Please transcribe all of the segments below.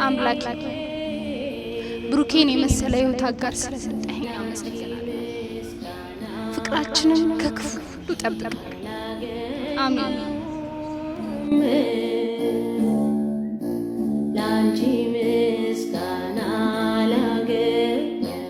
አምላኬ ብሩኬን የመሰለ ህይወት አጋር ስለሰጠኝ አመሰግናለሁ። ፍቅራችንን ከክፉ ሁሉ ጠብቅ። አሜን። ላንቺ ምስጋና ላገኘው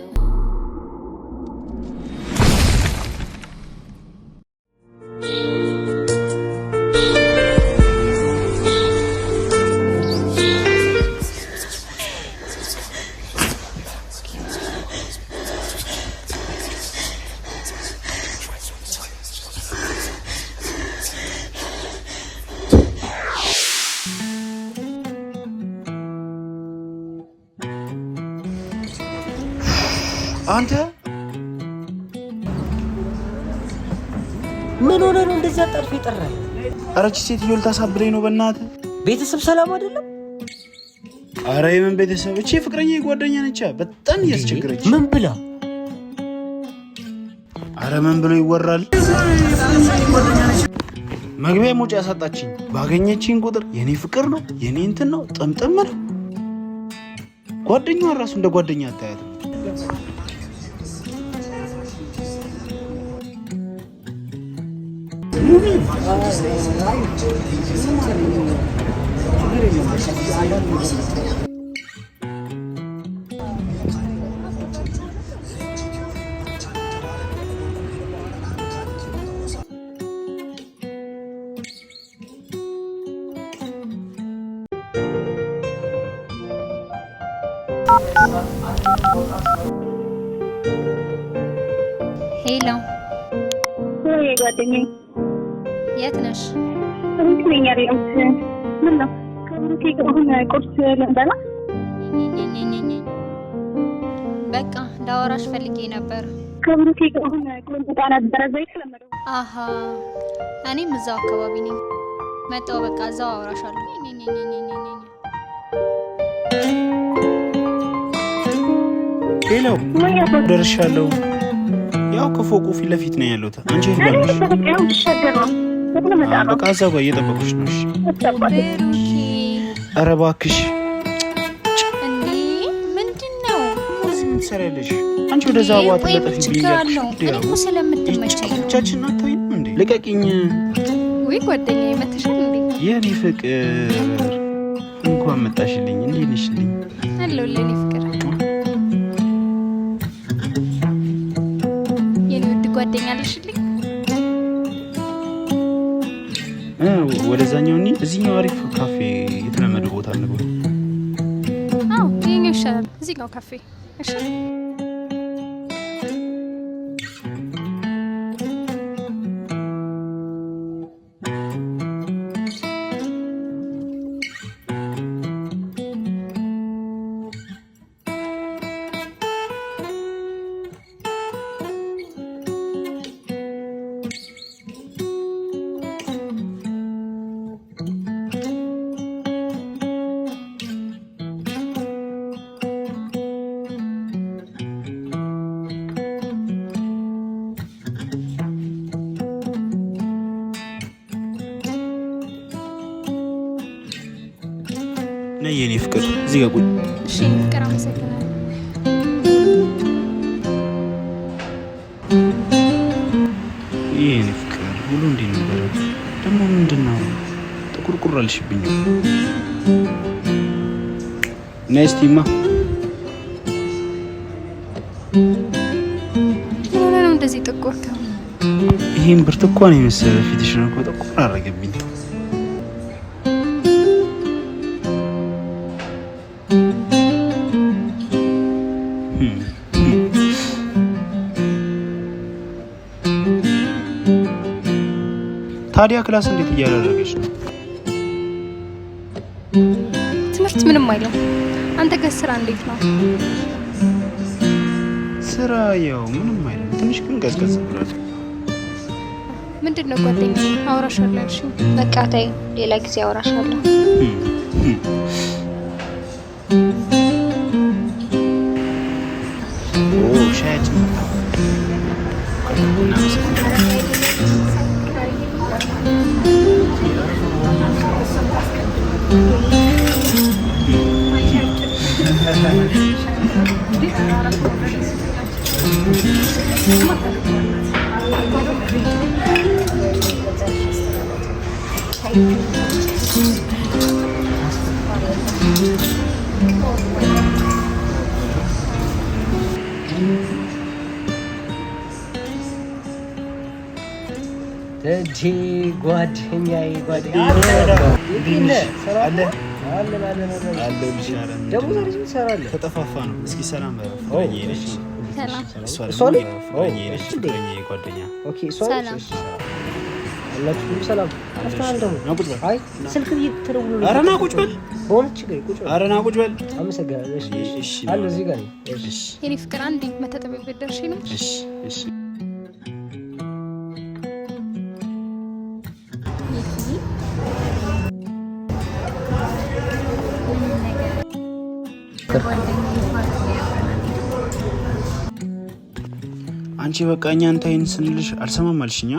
አንተ ምን ሆነ ነው እንደዛ ጠርፍ ይጠራል? አረች ሴትዮ ልታሳብረኝ ነው በእናትህ። ቤተሰብ ሰላም አይደለም? አረ የምን ቤተሰብ? እቺ ፍቅረኛ ጓደኛ ነች። በጣም እያስቸገረች። ምን ብላ? አረ ምን ብሎ ይወራል? መግቢያ ሞጫ ያሳጣችኝ። ባገኘችኝ ቁጥር የኔ ፍቅር ነው የኔ እንትን ነው ጥምጥም ነው። ጓደኛዋ ራሱ እንደ ጓደኛ አታያት። ሄሎ ወይ ጓደኛዬ፣ የት ነሽ? እንት ነኝ ያለሁት። ምን ነው ከብሩኬ ጋር አሁን ቁርስ ልንበላ? በቃ ላወራሽ ፈልጌ ነበር። ከብሩኬ ጋር አሁን ቁርስ ነበረ ዘይት ለመደው። አሃ እኔም እዛው አካባቢ ነኝ። መጣሁ። በቃ እዛው አወራሻለሁ። ሄሎ ደርሻለሁ። ያው ከፎቁ ፊት ለፊት ነው ያለው። አንቺ ይባልሽ በቃ እዛው ጋር እየጠበቁሽ ነው። እሺ ኧረ እባክሽ እንዴ ምንድነው? እዚህ ምን ትሰሪያለሽ አንቺ? ወደዛ ዋት ለጠፊ ቢያለሽ እኮ ስለምትመቸኝ ነው። ቻችን አታይም እንዴ? ልቀቂኝ። ወይ ጓደኛዬ መተሻል እንዴ? የኔ ፍቅር እንኳን መጣሽልኝ። እንዴት ነሽልኝ? አለሁልህ የኔ ፍቅር። የኔ ውድ ጓደኛ አለሽልኝ? ወደዛኛው እንሂድ። እዚህኛው አሪፍ ካፌ የተለመደ ቦታ አለ። አዎ ይሄኛው ይሻላል። እዚህ ጋር ካፌ። እሺ ነይ የኔ ፍቅር እዚህ ጋር ቁጭ። እሺ ፍቅር አመሰግናለሁ። የኔ ፍቅር ሁሉ እንዴት ነበር? ደግሞ ምንድነው ጥቁርቁር አልሽብኝ? ነይ እስቲማ። ምን ነው እንደዚህ ጥቁር? ይሄን ብርቱካን የመሰለ ፊትሽ ነው እኮ ጥቁር አደረገብኝ። ታዲያ ክላስ እንዴት እያደረገች ነው? ትምህርት ምንም አይደለም። አንተ ጋር ስራ እንዴት ነው? ስራ ያው ምንም አይደለም። ትንሽ ግን ቀዝቀዝ ብሏል። ምንድነው ጓደኛዬ? አውራሻለሁ አልሽኝ። በቃ ተይ፣ ሌላ ጊዜ አውራሻለሁ። ሻያችን እጂ ጓደኛዬ ተጠፋፋ ነው። እስኪ ሰላም ፍቅር አንዴ መታጠቢያ ቤት ደርሼ ነው። አንቺ በቃ እኛን ታይን ስንልሽ አልሰማም አልሽኛ።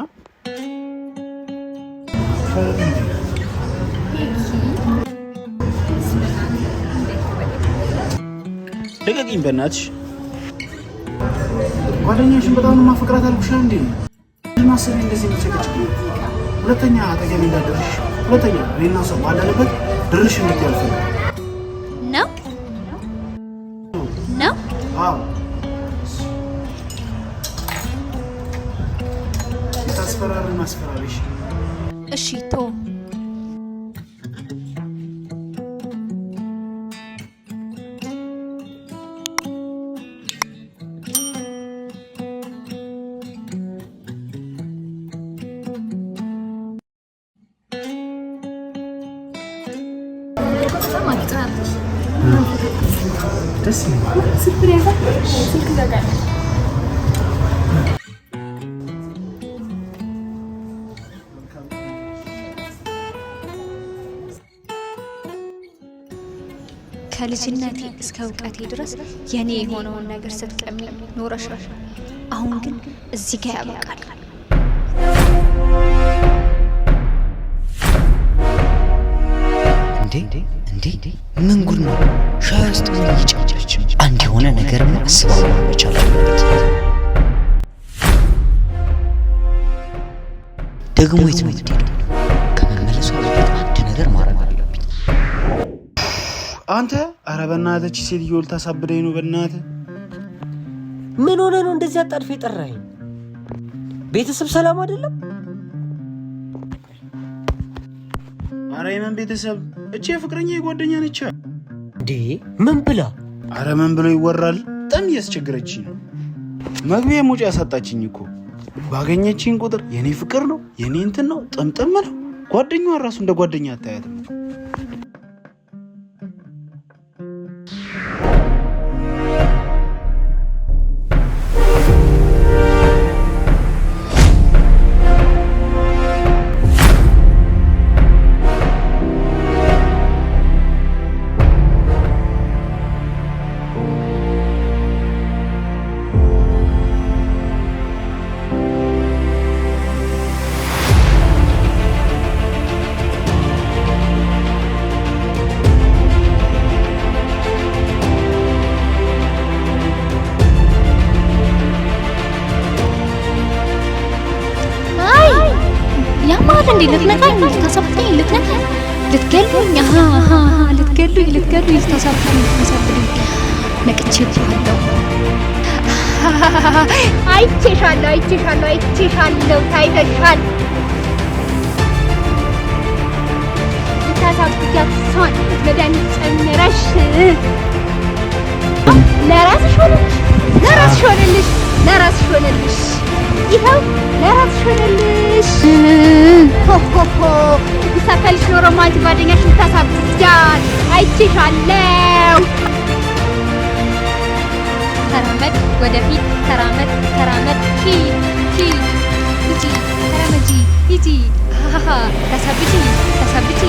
ልቀቂኝ በእናትሽ። ጓደኛሽን በጣም ነው ማፈቅራት አልኩሽ እንዴ። ማሰብ እንደዚህ ምትጨቅጭቅ ሁለተኛ አጠገቤ እንዳደረሽ ሁለተኛ እኔና ሰው ባለንበት ድርሽ እንድትያልፍ ነው። አዎ ታስፈራሪ ማስፈራሪሽ። እሺ ቶ ደስ ከልጅነቴ እስከ እውቀቴ ድረስ የኔ የሆነውን ነገር ስትቀሚ ኖረሻል። አሁን ግን እዚህ ጋር ያበቃል። እንዴ ምን ጉድ ነው? ሻይ ውስጥ ምን እየጨጨች? አንድ የሆነ ነገርማ አስባው መቻል አለበት። ደግሞ የት ነው የምትሄደው? ከመመለሷ በፊት አንድ ነገር ማድረግ አለብኝ። አንተ ኧረ በእናትህ ሴትዮ ልታሳብደኝ ነው። በእናትህ ምን ሆነ ነው እንደዚህ አጣድፈ የጠራኸኝ? ቤተሰብ ሰላም አይደለም? ኧረ የምን ቤተሰብ? እቺ የፍቅረኛ የጓደኛ ነች እንዴ? ምን ብላ? ኧረ ምን ብሎ ይወራል? በጣም እያስቸገረችኝ ነው። መግቢያ ሙጫ ያሳጣችኝ እኮ። ባገኘችኝ ቁጥር የኔ ፍቅር ነው የኔ እንትን ነው ጥምጥም ነው። ጓደኛዋ ራሱ እንደ ጓደኛ አታያትም። እንዴ ልትነካኝ ልታሳብደኝ ልትገሉኝ ልታሳብደኝ ነቅቼብሃለሁ። አይቼሻለሁ ታይተሻል። ልታሳብጃት እሷን መድኃኒት ጨምረሽ ለራስሽ ሆነልሽ ለራስሽ ሆነልሽ። ይኸው ለራስሽ ሆነልሽ። ሆሆሆ ይሳካልሽ ኖሮማ አንቺ ጓደኛሽን ታሳብጃት አይቼሻለሁ። ተራመድ ወደፊት ተራመድ ተራመድ ሂጂ ሂጂ ተራመጂ ሂጂ ሃሃ ታሳብጂ ታሳብጂ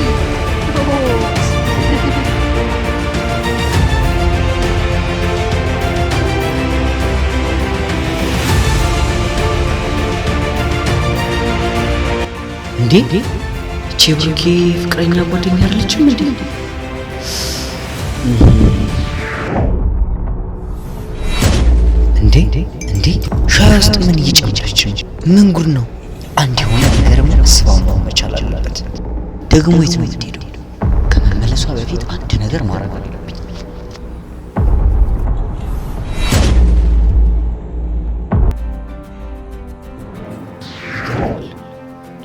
እንዴ እቺ ብሩኬ ፍቅረኛ ጓደኛ አይደለችም እንዴ? እንዴ ሻይ ውስጥ ምን እየጨመረች ነው? ምን ጉድ ነው? አንድ የሆነ ነገርም አስባው ነው መቻል አለበት። ደግሞ የት ነው የምትሄደው? ከመመለሷ በፊት አንድ ነገር ማድረግ አለብኝ።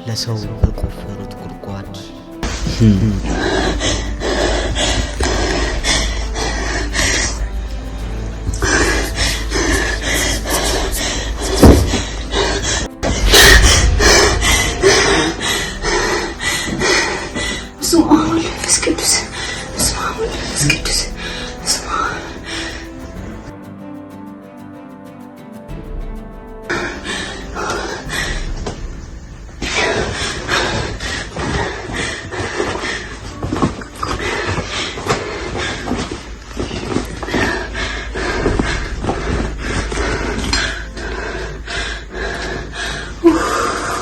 ለሰው በቆፈሩት ጉድጓድ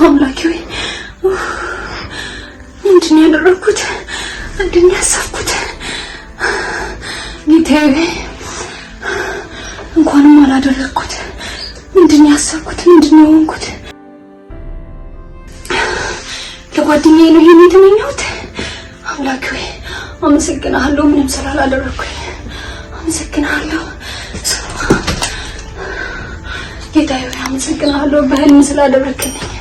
አምላኬ ወይ ምንድን ነው ያደረኩት? ምንድን ነው ያሳፍኩት? ጌታዬ እንኳንም አላደረኩት። ምንድን ነው ያሳፍኩት? ምንድን ነው የሆንኩት? ለጓደኛዬ ነው ይሄን የተመኘሁት። አምላኬ ወይ አመሰግናለሁ፣ ምንም ስላላደረኩኝ አመሰግናለሁ። ጌታዬ አመሰግናለሁ በህልም ስላደረክልኝ።